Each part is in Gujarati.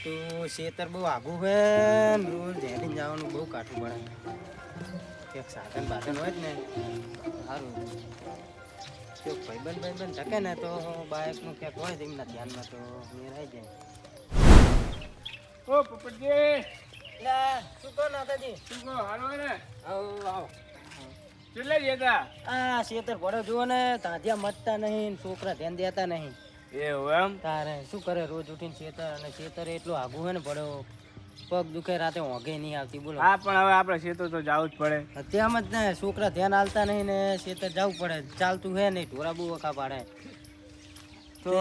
તો ખેતર બહુ આઘું છે ને રોજ હેડીને જવાનું બહુ કાઠું પડે. ક્યાંક સાધન બાધન હોય જ ને સારું. જો ભાઈબંધ શકે ને તો બાઇકનું ક્યાંક હોય તો એમના ધ્યાનમાં તો મેળ આવી જાય. ઓ પોપટજી, એટલે શું કહો નાતાજી? શું કહો? હાલો ને? આવો. કેટલે જતા? આ ખેતર પડો જુઓ ને, તાંધિયા મટતા નહીં, છોકરા ધ્યાન દેતા નહીં. એવું એમ? તારે શું કરે રોજ ઉઠીને ખેતર, અને ખેતર એટલું આઘું હોય ને પડો, પગ દુખે રાતે ઊંઘે નહીં આવતી. બોલો. હા, પણ હવે આપણે ખેતર તો જવું જ પડે. તેમ જ ને, છોકરા ધ્યાન આલતા નહીં ને ખેતર જવું પડે. ચાલતું હે નહીં, ઢોરા બહુ વખા પાડે. તો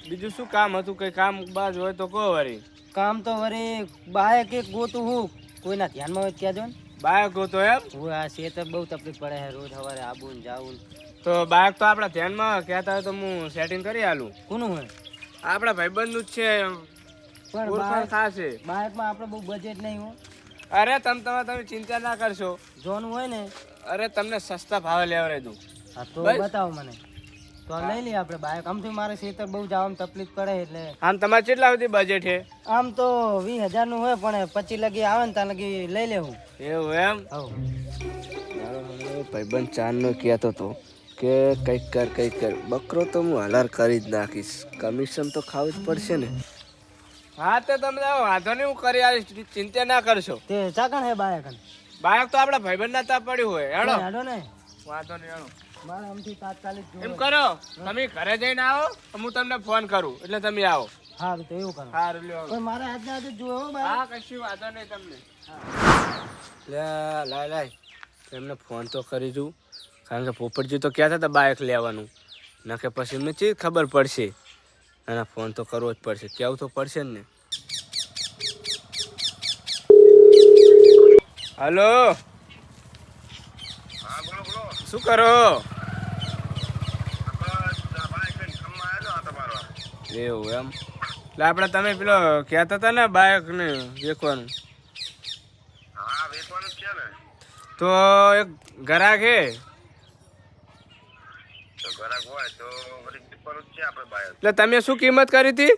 બીજું શું કામ હતું? કઈ કામ બાજ હોય તો કહો વળી. કામ તો વળી બાયક એક ગોતું હું, કોઈના ધ્યાનમાં હોય કહેજો ને. બાઇક તો એમ? હું આ ખેતર બહુ તકલીફ પડે છે, રોજ સવારે આવું ને જાવું. તો બાઇક તો આપણા ધ્યાનમાં કહેતા હોય તો હું સેટિંગ કરી આલું. કોનું હોય? આપણા ભાઈબંધનું જ છે, પણ ઓળખાણ ખાશે. બાઇકમાં આપણે બહુ બજેટ નહીં હોય. અરે તમે ચિંતા ના કરશો. જોનું હોય ને, અરે તમને સસ્તા ભાવે લેવડાવી દઉં. હા તો બસ. બતાવો મને, તો આ લઈ લઈએ આપણે બાઇક. આમથી મારે ખેતર બહુ જવામાં તકલીફ પડે એટલે. આમ તમારે કેટલા સુધી બજેટ છે? આમ તો 20,000 નું હોય, પણ 25 લગી આવે ને ત્યાં લગી લઈ લેવું. એવું એમ? હવ ભાઈબંધ ચાંદનો કહેતો હતો કે કંઈક કર. બકરો તો હું હલાર કરી જ નાખીશ, કમિશન તો ખાવું જ પડશે ને. હા, તો તમે વાંધો નહીં, હું કરી આવીશ, ચિંતા ના કરશો. તે ચાકણ હે બાઇક? બાઇક તો આપણા ભાઈબંધ ના તા પડ્યું હોય. હેડો હેડો ને, વાંધો નહીં, હેડો. મારે આમથી તાત્કાલિક એમ કરો, તમે ઘરે જઈને આવો, હું તમને ફોન કરું એટલે તમે આવો. હા તો એવું કરો. સારું લ્યો. પણ મારે આજના આજે જોયો બાઇક. હા, કશું વાંધો નહીં તમને. લાય એમને ફોન તો કરી દઉં, કારણ કે પોપટજી તો કહેતા હતા બાઇક લેવાનું, ના કે પછી એમને ચી ખબર પડશે. એના ફોન તો કરવો જ પડશે, કેવું તો પડશે ને. હલો, શું કરો? એવું એમ? એટલે આપણે તમે પેલો કહેતા હતા ને બાઇક ને વેચવાનું. તો એક ગ્રાહક હે, એટલે તમે શું કિંમત કરી હતી?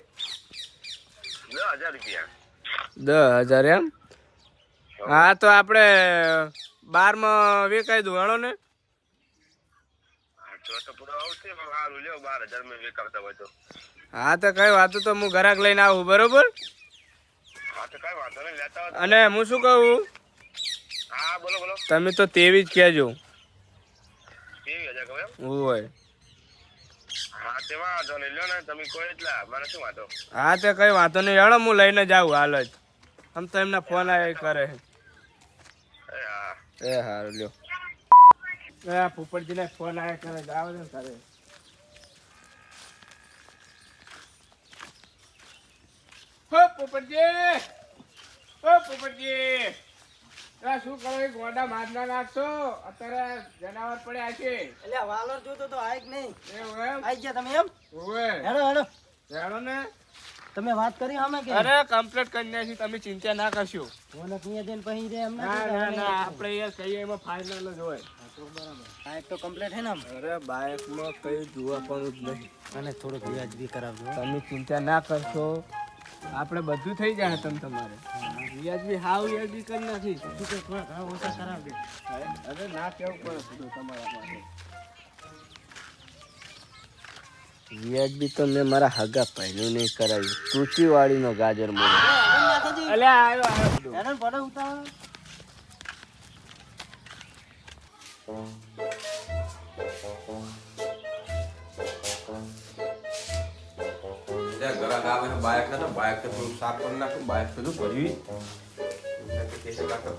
10,000 એમ? હા, તો આપણે 12 વેચાઈ દઉં, હાલો ને. હા, તો કઈ વાત તો હું ગ્રાહક લઈને આવું, બરોબર? અને હું શું કહું, તમે તો તેવી જ કહેજો. હોય. હા, તો કઈ વાંધો નહીં, હેડો હું લઈને જાઉં હાલ જ. આમ તો એમના ફોન આવ્યા કરે. એ હારું લ્યો. પોપટજીને ફોન આવ્યા કરે, જાવ ને કરે. પોપટજી, શું કરો? ગોડા મારના નાખશો, અત્યારે જનાવર પડ્યા છે. એટલે વાલર જોતો તો આય કે નહીં? એવું એમ? આઈ ગયા તમે એમ? ઓવે. હેડો હેડો ને. તમે વાત કરી અમે કે? અરે કમ્પ્લીટ કરી નાખી, તમે ચિંતા ના કરશો. મને અહીંયા જઈને પછી રે એમ ના આપણે યાર કહીએ એમાં ફાઇનલ જ હોય. તો બરાબર. બાઇક તો કમ્પ્લીટ હે ને આમ? અરે બાઇકમાં કઈ જોવા પણ જ નહીં. અને થોડુંક વ્યાજબી કરાવજો. તમે ચિંતા ના કરશો, આપણે બધું થઈ જાય તમારે. વ્યાજબી હાવ વ્યાજબી કરી નાખી. શું કે થોડા ઘણા ઓછા કરાવજો. અરે ના કેવું પડે બધું તમારા માટે. વ્યાજબી તો મેં મારા હગા પહેલું નહીં કરાવ્યું, તૂચી વાળીનો ગાજર મોડો. અલ્યા આવ્યો. હેડો પડો ઉતાવળ. બાઇક બાઇક થોડું સાફ કરી નાખું. બાઇક બધું ભર્યું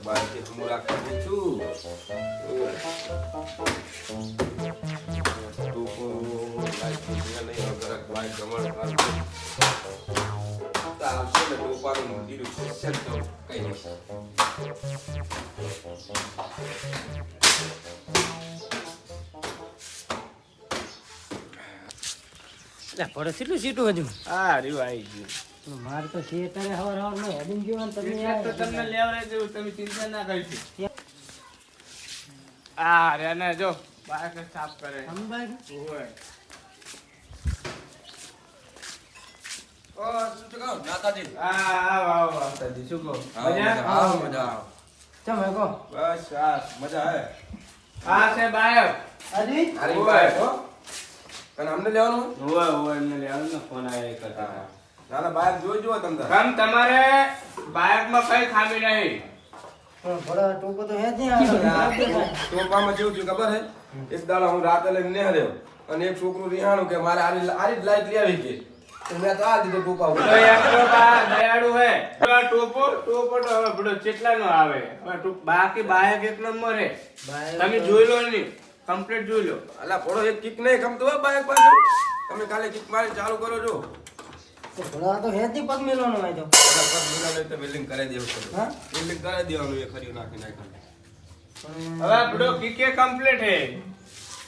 બાઇક હું રાખવા દે છું. આવશે ને ટોપાનું મંદિર કઈ પડે કેટલું સીટું હજુ? હા, રહ્યું આવી ગયું. મારે તો થિયેટરે હવાર માં હેડિંગ ગયો ને તમે તો તમને લેવડાવી દેવું, તમે ચિંતા ના કરશો. હા રે ને જો બાઇક સાફ કરે. અમે બાઈક ઓય. ઓ શું છે કહો નાતાજી આવો માતાજી શું કહો મજા આવો મજા આવો ચમ હે કો બસ આ મજા હે હા છે બાયક અજી અરે ભાઈ હો અને અમને લેવાનું ઓય એમને લેવાનું ને ફોન આવ્યો કરતા ના ના બાઈક જોઈ જુઓ તમે તાર. કમ તમારે બાયકમાં કઈ ખામી નહીં પણ થોડા ટોકો તો હે જ નહીં આવે. ટોપામાં જેવું થયું ખબર હે એક દાડો હું રાતે લઈને નિહાળ્યો અને એક છોકરું રિહાણું કે મારે આરી જ લાઈટ લઈ આવી કે તો મેં તો આ દીધો ટોપા ઉપર. તો એક તો બા દયાળુ હે ટોપો તો હવે બડો કેટલાનો આવે હવે બાકી બાયક એક નંબર હે તમે જોઈ લો ની કમ્પ્લીટ જોઈ લો અલા પોળો એક કિક નહીં ગમતો હો બાઈક પાછળ તમે કાલે કિક મારી ચાલુ કરો છો તો થોડા તો હે જ નહીં પગ મેલવાનો હોય તો. અલા પગ મિલા લઈ તો વેલ્ડિંગ કરી દેવું પડે હા? વેલ્ડિંગ કરી દેવાનું એ ખરી નાખી નાખી પણ હવે બડો કીકે કમ્પ્લીટ હે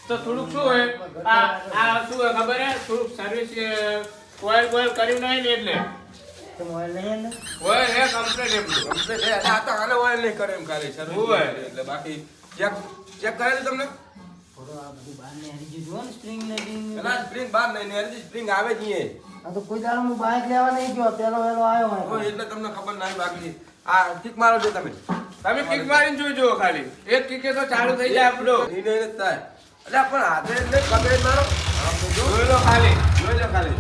તો થોડુંક શું હે આ શું હે ખબર હે થોડુંક સર્વિસ કોઈલ કર્યું નહીં ને એટલે તો મોબાઈલ નહીં ને ઓય હે કમ્પ્લીટ હે બધું કમ્પ્લીટ હે આ તો હાલે ઓઇલ નહીં કરે એમ ખાલી સર્વિસ હોય. એટલે બાકી ચેક કરેલું તમને થોડો આ બધું બહાર ને હરી ગયું જુઓ ને સ્પ્રિંગ ને રિંગ ને. પેલા સ્પ્રિંગ બાર નહીં ને સ્પ્રિંગ આવે જ નહીં આ તો કોઈ દાડો હું બાઇક લેવા નહીં ગયો પેલો વેલો આવ્યો હોય હોય એટલે તમને ખબર નહીં બાકી આ કિક મારો છો તમે તમે કિક મારીને જોઈ જુઓ ખાલી એક કિકે તો ચાલુ થઈ જાય આપણો એને એને જ થાય એટલે પણ હાથે જ નહીં પગે જ મારો આમ તો જો જોઈ લો ખાલી જોઈ લો ખાલી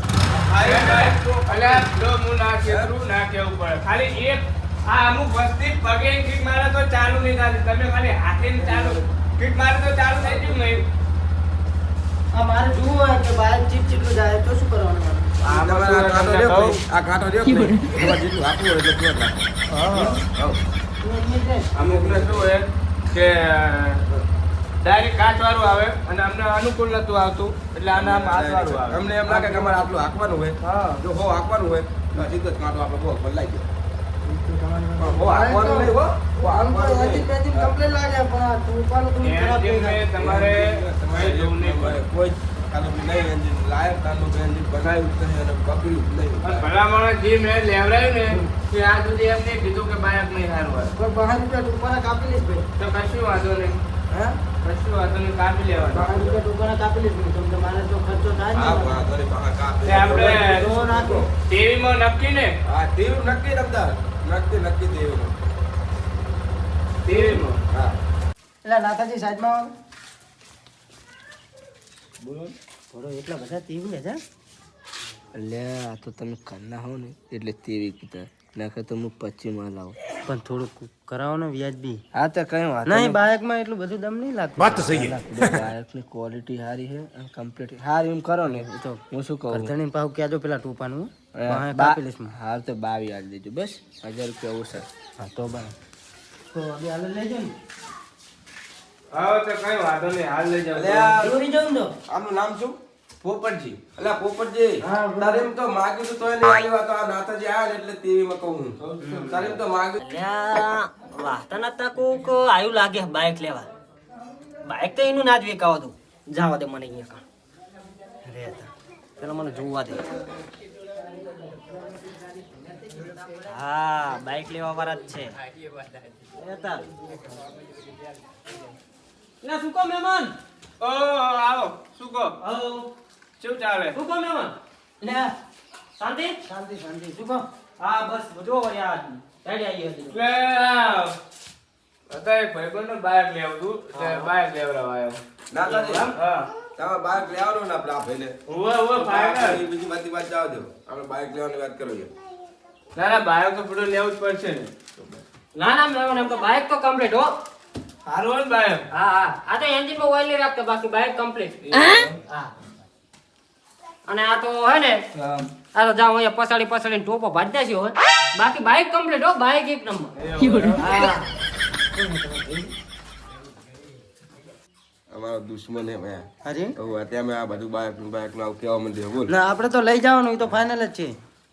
અલ્યા લો હું ના કેવું ના કેવું પડે ખાલી એક આ અમુક વસ્તી પગે કિક મારે તો ચાલુ નહીં થતી તમે ખાલી હાથે ચાલુ કિક મારે તો ચાલુ થઈ ગયું નહીં આ મારે જોવું હોય કે બાઇક ચીપ ચીપલું જાય તો શું કરવાનું મારે? તમારે આ કાંટો રહ્યો કે નહીં? આ કાંટો રહ્યો કે નહીં? એમાં જેટલું આપવું હોય એટલું પ્યોર લાગે. હઉ. તું અહીંયા જ રહે. અમુક ને શું હોય કે ડાયરેક્ટ કાચ વાળું આવે અને અમને અનુકૂળ નતું આવતું એટલે આના આમ હાથ વાળું આવે અમને એમ લાગે કે અમારે આટલું હાંકવાનું હોય હા જો હો હાંકવાનું હોય તો સીધો જ કાંટો આપણે બહુ બદલાઈ ગયો તું તમારે પણ હો હાંકવાનું નહીં હો હો આમ તો હાંકવાનું એન્જિન નહીં. બેન્જિન કમ્પ્લીટ લાગે પણ આ ટૂંપાનું થોડું ખરાબ થઈ જાય. તમારે તમારે જેવું નહીં હોય કોઈ કાલું નહીં એન્જિન લાયક કાલું એન્જિન બનાવ્યું જ નહીં અને બગડ્યું જ નહીં પણ ભલા માણસ જે મેં લેવડાવ્યું ને કે આ સુધી એમને કીધું કે બાયક નહીં સારું હોય પણ 12 રૂપિયા ટૂંપાના કાપી લઈશ ભાઈ. તો કશું વાંધો નહીં હે? કશું વાંધો નહીં કાપી લેવાનું 12 રૂપિયા ટૂંપાના કાપી લઈશ ભાઈ. તો મારે તો ખર્ચો થાય જ હા ને. વાંધો નહીં, પાછા કાપી. તે આપણે જો નાખો. ટીવીમાં નક્કી ને હા તેવું નક્કી રમદાર નક્કી તેવું ટીવીમાં હા એટલે નાથાજી સાઈડમાં આવો. બોલો થોડો એટલા બધા તીવી હે એટલે આ તો તમે કરના હો ને એટલે તેવી કીધા નાખે તો હું 25 માં લાવું પણ થોડુંક કરાવો ને વ્યાજબી. હા તો કઈ વાત નહીં બાઇકમાં એટલું બધું દમ નહીં લાગતું. વાત તો સહી બાઇકની ક્વોલિટી સારી છે અને કમ્પ્લીટ સારી એમ કરો ને તો હું શું કહું અડધણી પાછું કહેજો પેલા ટૂંપાનું બા- કાપી લઈશ હું. હાલ તો 22 આલી દેજો બસ 1000 રૂપિયા ઓછા હા તો બરાબર. તો હવે હાલ લેજો ને. હા તો કઈ વાંધો નહીં હાલ લઈ અલ્યા, દોરી જાઉં ને તો. આમનું નામ શું પોપટજી અલ્યા પોપટજી હા, બોલો. તારે એમ તો માગ્યું તું તોય નહીં આલ્યું, આ તો આ નાતાજી આયા ને એટલે ટીવી માં કહું તારે એમ તો માગ્યું વાહતા નતા કોક આયુ લાગે બાઇક લેવા બાઇક તો એનું ના જ વેકાવો તું જાવા દે મને અહીંયા કાં રહેતા પેલા મને જોવા દે હા બાઇક લેવા વાળા જ છે રહેતા ના શું કહો મહેમાન ઓ આવો શું કહો આવો શું ચાલે શું કહો મહેમાન લે શાંતિ શાંતિ શાંતિ શું કહો? હા બસ જો યાર રેડી આવી હતી એટલે હતા એક ભાઈબંધનો બાઇક લેવું હતું એટલે બાઇક લેવડાવવા આવ્યો નાતાજી હા તમે બાઇક લેવાનું ને આપણે આ ભાઈને ઉવે ફાઈનલ બીજી બધી વાત જાવ દો આપણે બાઇક લેવાની વાત કરો યાર ના ના બાઇક તો બધું લેવું જ પડશે ને ના ના મહેમાન એમ તો બાઇક તો કમ્પ્લીટ હો સારું હોય ને બાઇક હા હા આ તો એન્જિન માં ઓઇલ નહીં રાખતા બાકી બાઇક કમ્પ્લીટ હા અને આ તો હે ને આ તો જાઓ અહીંયા પસાડીને ટોપો ભાડી દેશી હોય બાકી બાઇક કમ્પ્લીટ હો બાઇક એક નંબર હા અમારો દુશ્મન હે મેં હાજી હવે અત્યારે મેં આ બધું બાઇક નું આવું કહેવા માંડ્યો બોલ ના આપણે તો લઈ જવાનું એ તો ફાઇનલ જ છે.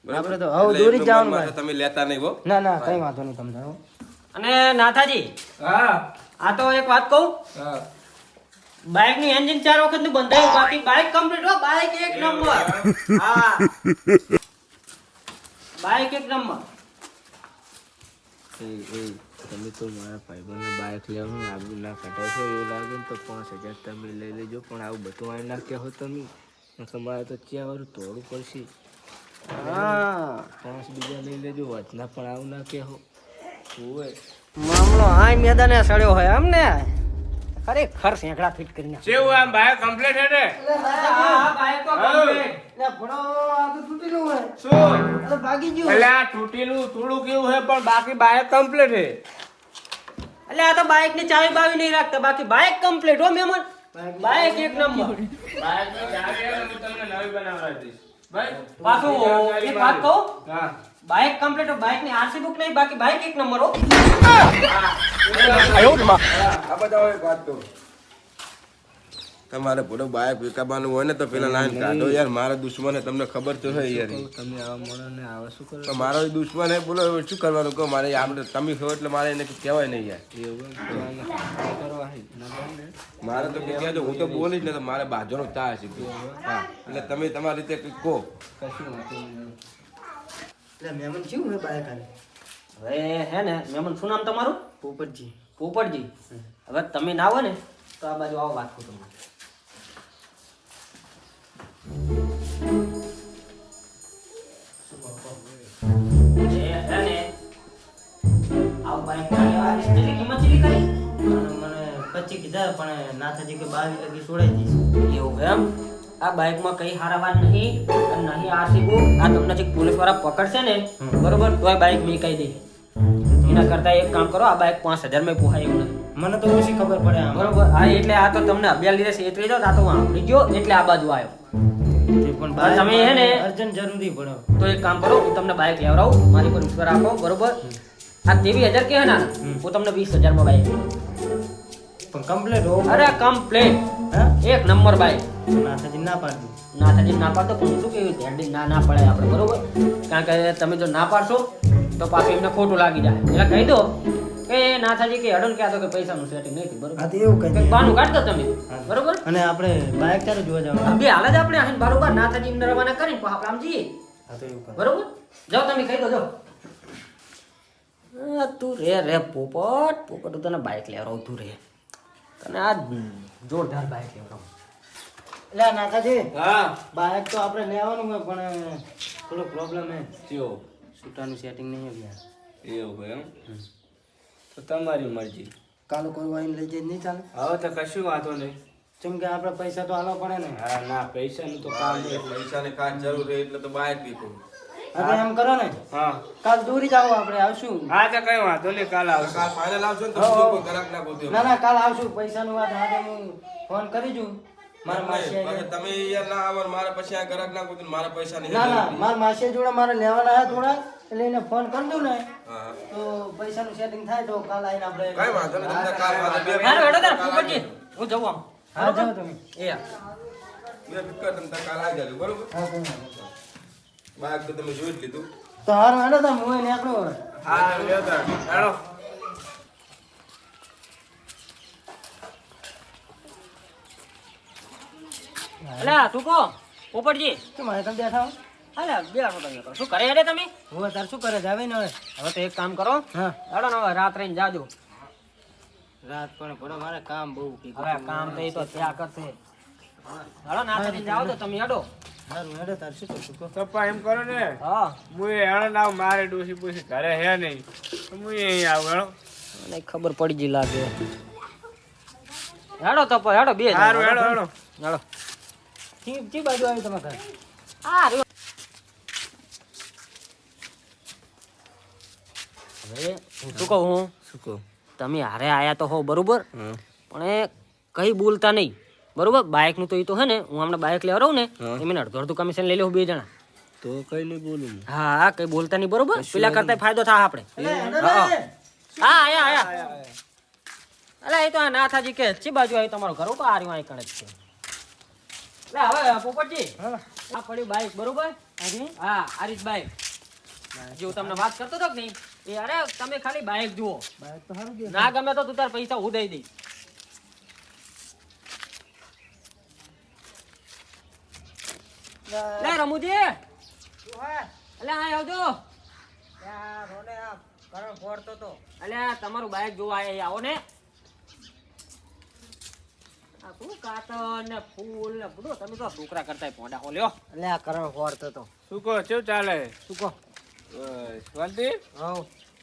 આપણે તો હવે એટલે દોરી જ એમનું જવાનું મનમાં ભાઈ. તો તમે લેતા નહીં હો ના ના કઈ વાંધો નહીં તમને હો. અને નાથાજી હા આ તો એક વાત કહું હા બાઇક ની એન્જિન 4 વખત નું બંધાયું બાકી બાઇક કમ્પ્લીટ હો બાઇક એક નંબર હા બાઇક એક નંબર તમે તો મારા ભાઈબંધને બાઇક લેવાનું આગળ ના કઢાવશો એવું લાગે ને તો 5000 તમે લઈ લેજો પણ આવું બધું આવી ના કહો તમે નકર મારે તો ત્યાં વાળું તોડવું પડશે હા પાંચ બીજા લઈ લેજો વધના પણ આવું ના કે હોય મામલો આ મેદાને સડ્યો હોય એમ ને ખરેખર સેંકડા ફિટ કરીને કેવું આમ ભાઈ કમ્પ્લીટ હે ને શું ભાગી ગયું એટલે આ તૂટેલું થોડું કેવું હે પણ બાકી બાઈક કમ્પ્લીટ હે એટલે આ તો બાઇક ની ચાવી બાવી નહીં રાખતા બાકી બાઇક કમ્પ્લીટ હો મેમન બાઇક એક નંબર બાઈક ની ચાવી હે ને હું તમને નવી બનાવવા દઈશ ભાઈ પાછું એક વાત કહું હા બાઇક કમ્પ્લીટ હો બાઇક ની આરસી બુક નહીં બાકી બાઇક એક નંબર હો આ બધા એક વાત કહું તમારે પૂરો બાઈક વેચાવાનું હોય ને તો પેલા લાઈન કાઢો યાર મારા દુશ્મન હે તમને ખબર તો છે યાર તમે આવા મોણાને આવા શું કરો તો મારો ઈ દુશ્મન હે બોલો હવે શું કરવાનું કહો મારે આપણે તમે છો એટલે મારે એને કંઈ કહેવાય નહીં યાર એવું કરવા હે ના બને મારે તો કહેજો હું તો બોલીશ ને તો મારે બાજુનો ચા હશે હા એટલે તમે તમારી રીતે કંઈક કહો કશું વાંધો નહીં એટલે મહેમાન શું હે બાઈક આને હવે હે ને મેમન શું નામ તમારું પોપટજી પોપટજી હવે તમે ના હોય ને તો આ બાજુ આવો વાત કરું તમને એ હે ને આવું બાઈક ના લેવા કેટલી કિંમત કેટલી કરી મને 25 કીધા પણ ના થતી કે 22 લગી છોડાઈ દઈશ એવું એમ આ બાઇકમાં કઈ હારા વાત નહીં અને નહીં આરસી બુક આ તમને જે પોલીસ વાળા પકડશે ને બરોબર તોય બાઇક મેકાઈ દે એના કરતા એક કામ કરો આ બાઇક 5000 માં પોહાય એવું નહીં મને તો ઓછી ખબર પડે આમ બરોબર હા એટલે આ તો તમને અભ્યાસ લીધે છેતરી જાવ આ તો વાંપરી ગયો એટલે આ બાજુ આવ્યો તે પણ હા, તમે હે ને અર્જન્ટ જરૂરી પડે તો એક કામ કરો હું તમને બાઇક લેવડાવું મારી પર વિશ્વાસ રાખો બરોબર આ 23,000 કે હે ને હું તમને 20,000 માં બાઇક પણ કમ્પ્લીટ હો અરે કમ્પ્લેટ હા એક નંબર બાઇક ના થતી ના પાડું ના થતી ના પાડતો પણ શું કેવું ધ્યાન ના ના પડે આપણે બરોબર કારણ કે તમે જો ના પાડશો તો પાછું એમને ખોટું લાગી જાય એટલે કહી દો કે ના થાજી કે હડન ક્યાં તો કે પૈસાનું સેટિંગ નહીં થયું હા બરોબર તો એવું કઈ કંઈક બાનું કાઢતો તમે બરોબર અને આપણે બાઈક ક્યારે જોવા જવાનું બે હાલ જ આપણે આહીને બરોબર ના થાજી એમને રવાના કરીને પછી આપણે આમ જઈએ હા તો એવું કર બરોબર જાઓ તમે કહી દો જાઓ તું રે પોપટ પોપટ તું તને બાઇક લેવડાવું તું રે તને આ જોરદાર બાઇક લેવડાવું એટલે નાથાજી હા બાઈક તો આપણે લેવાનું હોય પણ થોડો પ્રોબ્લેમ હે કયો છૂટાનું સેટિંગ નહીં આવ્યા એવું હોય એમ તો તમારી મરજી કાલો કોઈ વાઈને લઈ જઈ નહીં ચાલે હવે તો કશું વાંધો નહીં જેમ કે આપણે પૈસા તો આલવા પડે ને હા ના પૈસાનું તો કામ નહીં પૈસાની ખાસ જરૂર છે એટલે તો બાઈક દીધું હવે એમ કરો ને હા કાલ દૂરી જાવ આપણે આવશું હા તો કઈ વાંધો નહીં કાલ આવશે કાલ ફાઇનલ આવશો ને તો બીજો કોઈ ગ્રાહક ના ગોત્યો ના ના કાલ આવશું પૈસાનું વાત આજે હું ફોન કરી જઉં મારા માસી બાકી તમે યાર ના આવો ને મારે પછી આ ગ્રાહક ના ગોત્યો ને મારા પૈસા નહીં ના ના મારા માસી જોડે મારે લેવાના હતા થોડા એટલે એને ફોન કરી દઉં ને હા તો પૈસાનું સેટિંગ થાય તો કાલ આવીને આપણે કઈ વાંધો નહીં તમને કાલ વાંધો બે હાલો હેડો તાર પોપટજી હું જઉં આમ હા જાઓ તમે એ બે ફિકર તમે કાલ આવી જાજો બરોબર હા કઈ વાંધો નહીં. બાઈક તો તમે જોઈ જ લીધું તો હારું હેડો તમે હું એને આપણો હા લ્યો તાર હેડો અલા તું કો પોપટજી શું મારે તમે બેઠા હો અલા બેઠો તમે કરો શું કરે હેડે તમે હું તાર શું કરે જાવે ને હવે હવે તો એક કામ કરો હા હેડો ને હવે રાત રહીને જાજો રાત પણ પડો મારે કામ બહુ હવે કામ તો એ તો ત્યાં કરશે હેડો ના થઈને જાઓ તો તમે હેડો સારું હેડો તાર શું કરશું કહો પપ્પા એમ કરો ને હા હું એ હેણ આવ મારે ડોસી પૂછી ઘરે હે નહીં તો હું અહીં આવું હેણો મને ખબર પડી ગઈ લાગે હેડો તો પણ હેડો બે જણા. સારું હેડો હેડો હેડો ચી બાજુ આવી તમારે ઘર આ રહ્યો. હવે હું શું કહું હું શું કહો તમે હારે આયા તો હો બરોબર પણ એ કઈ બોલતા નહીં બરોબર બાઇક નું તો એ તો હે ને હું હમણાં બાઇક લેવા રહું ને એમને અડધું અડધું કમિશન લઈ લેવું બે જણા તો કઈ નહીં બોલું હા કઈ બોલતા નહીં બરોબર પેલા કરતા ફાયદો થાય આપણે હા આયા આયા અલા એ તો આ નાથાજી કે ચી બાજુ આવી તમારું ઘર ઉપર આર્યું અહીં કણે જ છે લે હવે પોપટજી આ પડ્યું બાઇક બરોબર હા આરીસ બાઇક જો તમને વાત કરતો હતો કે નહીં એ અરે તમે ખાલી બાઇક જુઓ બાઈક તો સારું દે ના ગમે તો તું તાર પૈસા હું દઈ દઈશ લે રમુજી અલે આ આવજો અલે તમારું બાઇક જોવા આયા આવો ને આ શું કાતર ને ફૂલ ને બધું તમે તો છોકરા કરતા પોડા હો લ્યો. એટલે આ કરણ ફોડતો તો શું કહો કેવું ચાલે શું કહો શાંતિ હવ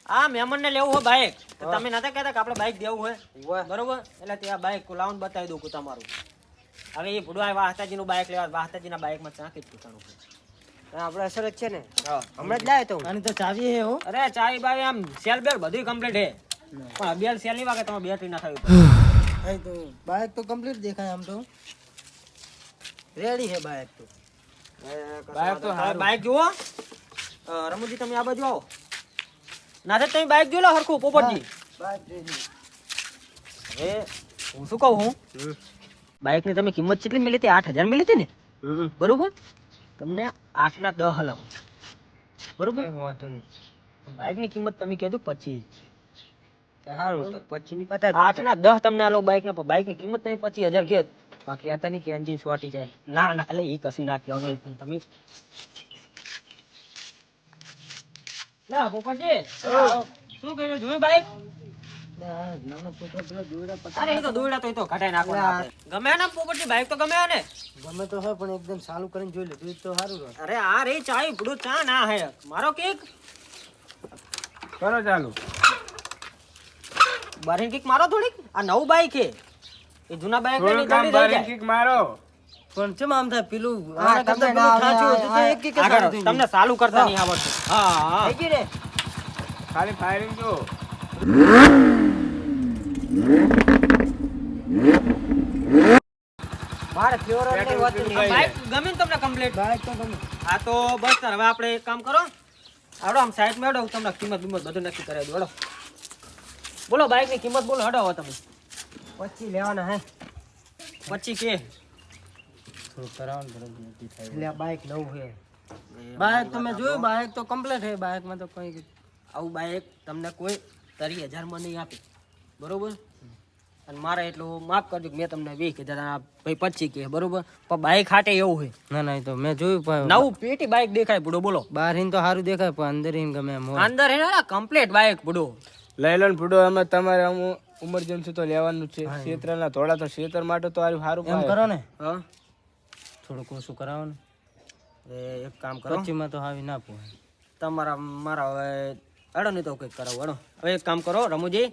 આ મહેમાન ને લેવું હોય બાઈક તો તમે નતા કહેતા કે આપણે બાઈક દેવું હોય હોય. બરોબર એટલે ત્યાં બાઈક લાવવાનું બતાવી દઉં તમારું. હવે એ ભૂડવા વાહતાજી નું બાઈક લેવા વાહતાજી ના બાઈક માં ચાંકી જ પૂછવાનું છે. આપણે અસર જ છે ને હમણાં જ લાવ્યો તો આની તો ચાવી હે હો અરે ચાવી બાવી આમ સેલ બેલ બધું કમ્પ્લીટ હે પણ બેલ સેલ ની વાગે તમારે બેટરી ના થવી અહીં તો બાઇક તો કમ્પ્લીટ દેખાય આમ તો રેડી હે બાઇક તો બાઈક તો પડે. બાઈક જુઓ રમુજી તમે આ બાજુ આવો ના તો તમે બાઈક જોઈ લો હરખું પોપટજી. બાઇક રેડી હવે હું શું કહું હું બાઈક ની તમે કિંમત કેટલી મિલી હતી 8,000 મિલી હતી ને બરોબર તમને 8 ના 10 હલાવ બરોબર વાંધો નહીં બાઈક ની કિંમત તમે કીધું 25 સારું તો પછી ની પતા 8 ના 10 તમને આલો બાઈક ના બાઈક ની કિંમત તમે 25,000 કે બાકી હતા નહીં કે એન્જિન શોર્ટી જાય ના ના એટલે એ કસી નાખ્યો હવે તમે લા પોપટજી શું કર્યું જોયું બાઈક અરે એ તો દોયડા તો એ તો ઘટાઈ નાખવાના આપણે. ગમે ને પોપટજી બાઈક તો ગમે ને ગમે તો હોય પણ એકદમ ચાલુ કરીને જોઈ લીધું તો સારું રહે અરે આ રે ચાઈ ભડું ચા ના હે મારો કેક કરો ચાલુ બારીન કિક મારો થોડીક આ નવું બાઈક હે એ જૂના બાઈક ને થોડું કામ જલ્દી થઈ બારી જાય કિક મારો પણ ચમ આમ થાય પેલું હા, આના કરતા તમને પેલું ઠાચું હતું તો એક એક આગળ તમને ચાલુ કરતા નહીં આવડતું હા હા થઈ ગઈ રે ખાલી ફાયરિંગ જો મારે પ્યોર નહીં હોતું નહીં. બાઈક ગમે ને તમને કમ્પ્લીટ બાઈક તો ગમે હા તો બસ તાર હવે આપણે એક કામ કરો આવડો આમ સાઈડ માં હડો તમને કિંમત બિંમત બધું નક્કી કરાવી દો હડો બોલો બાઈક ની કિંમત બોલો હડો હવે તમે પછી લેવાના હે 25 કે થોડું કરાવવાનું પડે એટલે આ બાઈક નવું છે બાઈક તો મેં જોયું બાઈક તો કમ્પ્લીટ છે બાઈકમાં તો કઈ આવું બાઈક તમને કોઈ 30,000 માં નહીં આપે બરોબર અને મારે એટલું માફ કરજો કે મેં તમને 20,000 આ ભાઈ 25 કે બરોબર પણ બાઈક હાટે એવું છે ના ના એ તો મેં જોયું પણ નવું પેટી બાઈક દેખાય બુડો બોલો બહાર હિન તો સારું દેખાય પણ અંદર હિન ગમે એમ હોય. અંદર હે ને કમ્પ્લીટ બાઈક બુડો લઈ લો ને ફૂડો એમાં તમારે ઇમરજન્સી તો લેવાનું જ છે ક્ષેત્રના થોડા તો ક્ષેત્ર માટે તો સારું એમ પાય. કરો ને હા થોડુંક ઓછું કરાવો ને એક કામ કરો પચીમાં તો હાવી ના પોહાય તમારા મારા હવે અડો નહીં તો કંઈક કરાવું અડો હવે એક કામ કરો રમુજી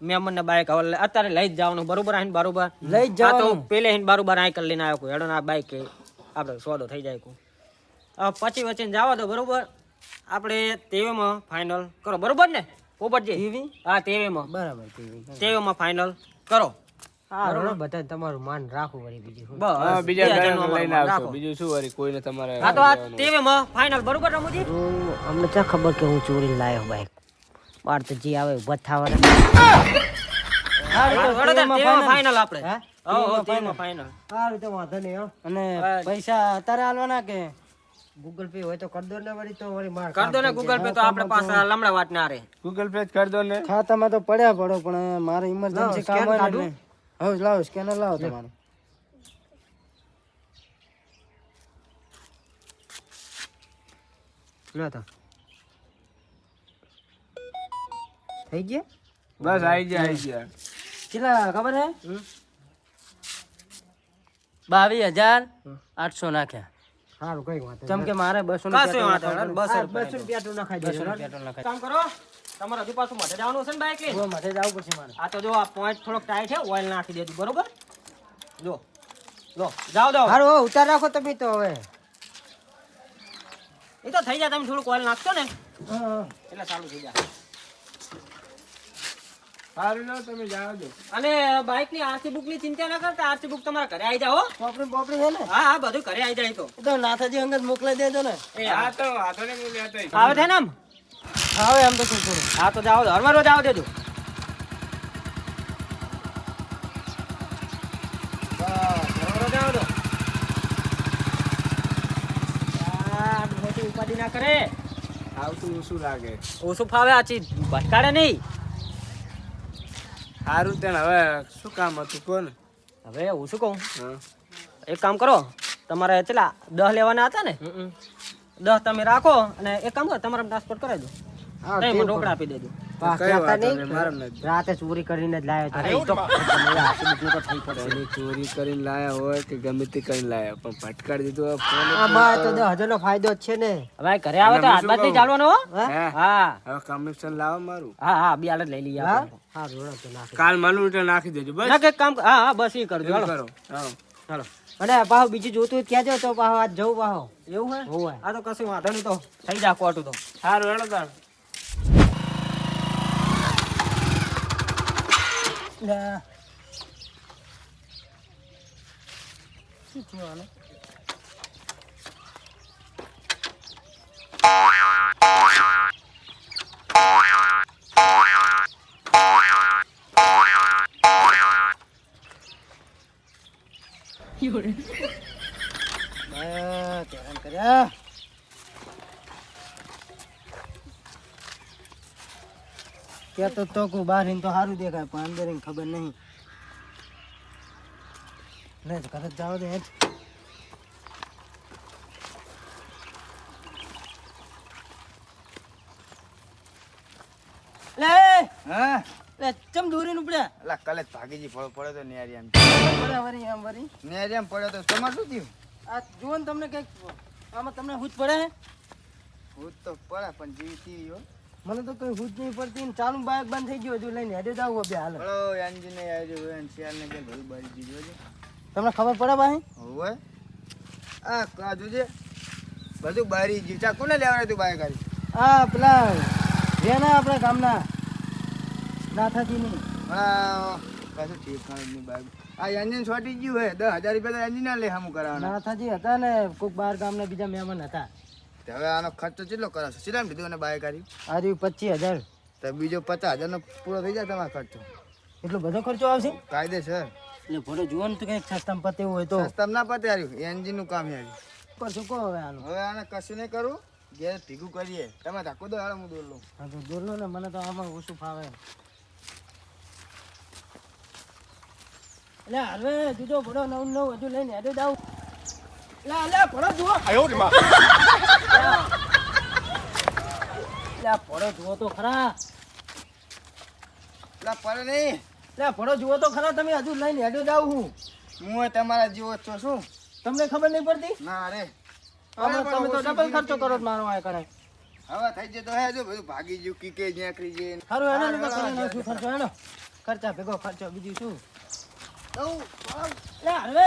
મેં મને બાઈક હવે અત્યારે લઈ જ જવાનું બરોબર આહીને બરોબર લઈ જ હા તો જવાનું પેલે આહીને બરોબર આઈકલ લઈને આવ્યો કોઈ અડો ના બાઈક કે આપણે સોદો થઈ જાય કોઈ હવે પછી વચ્ચે જવા દો બરોબર આપણે તેવીમાં ફાઇનલ કરો બરોબર ને પોપટજી તેવી? હા તેવીમાં બરાબર તેવી તેવીમાં ફાઇનલ કરો હા બધા તમારું માન રાખવું વળી બીજું શું. હા, બસ બીજા 2,000 નું ઘરે અમારું લઈને માન આવશો રાખો. બીજું શું વળી કોઈને તમારે હા તો આ તેવીમાં ફાઇનલ બરોબર રમુજી તો અમને ક્યાં ખબર કે હું ચોરી લાયો બાઈક બાર તો જે આવે ઉભા થવાના ફાઇનલ આપણે હા? તેવીમાં ફાઇનલ સારું તો વાંધો નહીં હો. અને પૈસા અત્યારે આલવાના કે ગૂગલ પે હોય તો કરી દો ને વળી તો વળી માર કર દો ને ગૂગલ પે તો આપણે પાસે લમડા વાત ના રે ગૂગલ પે જ કરી દો ને ખાતામાં તો પડ્યા પડો પણ મારે ઇમરજન્સી કામ હોય ને એટલે હવે લાવો સ્કેનર લાવો તમારું લો તો થઈ ગયા બસ આવી ગયા કેટલા ખબર હે 22,800 નાખ્યા સારું કઈ વાત જેમ કે મારે 200 કાંઈ વાંધો નહીં, બસ જ 200 રૂપિયા તો નખાઈ દેજો પેટ્રોલ નખાઈ કામ કરો તમારે હજુ પાછું માટે જવાનું છે ને બાઈક લઈને? દેજો માથે જવું પડશે મારે આ તો જો આ પોઈન્ટ થોડોક ટાઈટ છે ઓઇલ નાખી દેજો બરોબર જો લો જાઓ જાઓ સારું હો, ઉતાર રાખો તમે તો હવે એ તો થઈ જાય તમે થોડુંક ઓઇલ નાખશો ને હા એટલે ચાલુ થઈ જાય સારું લો તમે જાઓ દો અને બાઈક ની આરસી બુક ની ચિંતા ના કરતા આરસી બુક તમારા ઘરે આવી જાઓ હો. પોપડી પોપડી છે ને હા હા બધું ઘરે આવી જાય તો એ તો નાથાજી અંગત મોકલાઈ દેજો ને એ હા તો વાંધો નહીં હું લેતો આવીશ. આવે છે ને આમ હવે એમ તો શું કરું હા તો જાઓ હરવારો જાઓ દેજો બસ હરવારો જાઓ દો આ મોટી ઉપાધિ ના કરે આવતું શું લાગે ઓછું ફાવે આ ચીજ ભટકાડે નહીં સારું તેને હવે શું કામ હતું કોને હવે હું શું કહું હા એક કામ કરો તમારે કેટલા 10 લેવાના હતા ને 10 તમે રાખો અને એક કામ કરો તમારા ટ્રાન્સપોર્ટ કરાવી દો હા, તમે કેવું રોકડા આપી દેજો પાક કઈ કહેતા વાંધો નહીં. નહીં, મારે નથી. રાતે ચોરી કરીને જ લાવ્યો અરે તો ઈ તો આશી બધું તો થઈ પડશે. એની ચોરી કરીને લાયા હોય કે ગમે તે કરીને લાયા પણ ભટકાડી દીધું આ ફોન જ આમાં તો 10,000 નો ફાયદો જ છે ને. હવે ઘરે આવે તો હાથ બાદ નહીં ચાલવાનો હો. હા? હે? હા હવે કમિશન લાવો મારું હા હા બી હાલત લઈ લઈએ હા? આપણે. હા, રોડા તો નાખી. કાલ માલું એટલે નાખી દેજો બસ ના કંઈક કામ હા હા બસ એ કરજો એવું હાલો. કરો હા. ચાલો અને પાહુ બીજું જોતું હોય ક્યાં જાવ તો પાહુ આજ જવું પાહુ. એવું હે હોવે. આ તો કશું વાંધો નહીં તો થઈ જા કોટું તો સારું હેડો તાણ. લે. શું થયું આને? હેરાન કર્યા. કહેતો તો કહું બહાર તો સારું દેખાય પણ અંદર એને ખબર નહીં. લે ઘરે જ જાવ દે હેઠ. લે હા લે ચમ દોરીને ઉપડ્યા. અલા કાલે ભાગીજી પડ્યો તો નેરી આમ પડ્યા વરી આમ વરી. નેરી આમ પડ્યો તો તમારે શું થયું આ જુઓ ને તમને કઈક આમાં તમને હુજ પડે હે? ભૂત તો પડે પણ જીવી તીવી હો મને તો કઈ હુજ નહીં પડતી ને ચાલુ બાઇક બંધ થઈ ગયું હજુ લઈને હેડે જ આવું બે હાલ. હળો એન્જિન આવ્યો એન શિયાળ ને કે ભરું બારી દીધો છે તમને ખબર પડે ભાઈ? હોવે આ કાજુ છે બધું બારી જીવતા કોને લેવાનું તું બાય કરી આ પેલા રેના આપણા ગામના નાથાજી ની. હા પાછું ઠીક નહીં બાઈક આ એન્જિન છોટી ગયું હે 10,000 રૂપિયા તો એન્જિન ના લે હમું કરાવવાના નાથાજી હતા ને કોઈક બાર ગામના બીજા મહેમાન હતા. તો હવે આનો ખર્ચો કેટલો કરાવશો કેટલા કીધું અને બાય કરી આ રહ્યું 25,000. તો બીજો 50,000 નો પૂરો થઈ જાય તમારો ખર્ચો એટલો બધો ખર્ચો આવશે? કાયદેસર એટલે ભલે જુઓ ને તો કંઈક સસ્તામાં પતે એવું હોય તો સસ્તામાં ના પતે આવ્યું એન્જિન નું કામ છે આવ્યું કરશું કહો હવે આનું. હવે આને કશું નહીં કરું ઘેર ભીગું કરીએ તમે ધક્કો દો હાલો હું દોર લઉં હા તો દોર લો ને મને તો આમાં ઓછું ફાવે. એટલે હવે જુદો ભડો નવ હજુ લઈને હેડે જ આવું. લે ભડો જુઓ. લે ભડો જુઓ તો ખરા. એટલે પડે નહીં લે ભડો જુઓ તો ખરા તમે હજુ લઈને હેડે જ આવું હું. હું તમારા જેવો છો શું તમને ખબર નહીં પડતી? ના રે તમે તો ડબલ ખર્ચો કરો છો મારો આ કરે. હવે થઈ જતો હે જો બધું ભાગી ગયું કીકે નેકરી જઈને સારું હેડો ને તો કરી નાખું ખર્ચો હેડો. ખર્ચા ભેગો ખર્ચો બીજું શું. લે હવે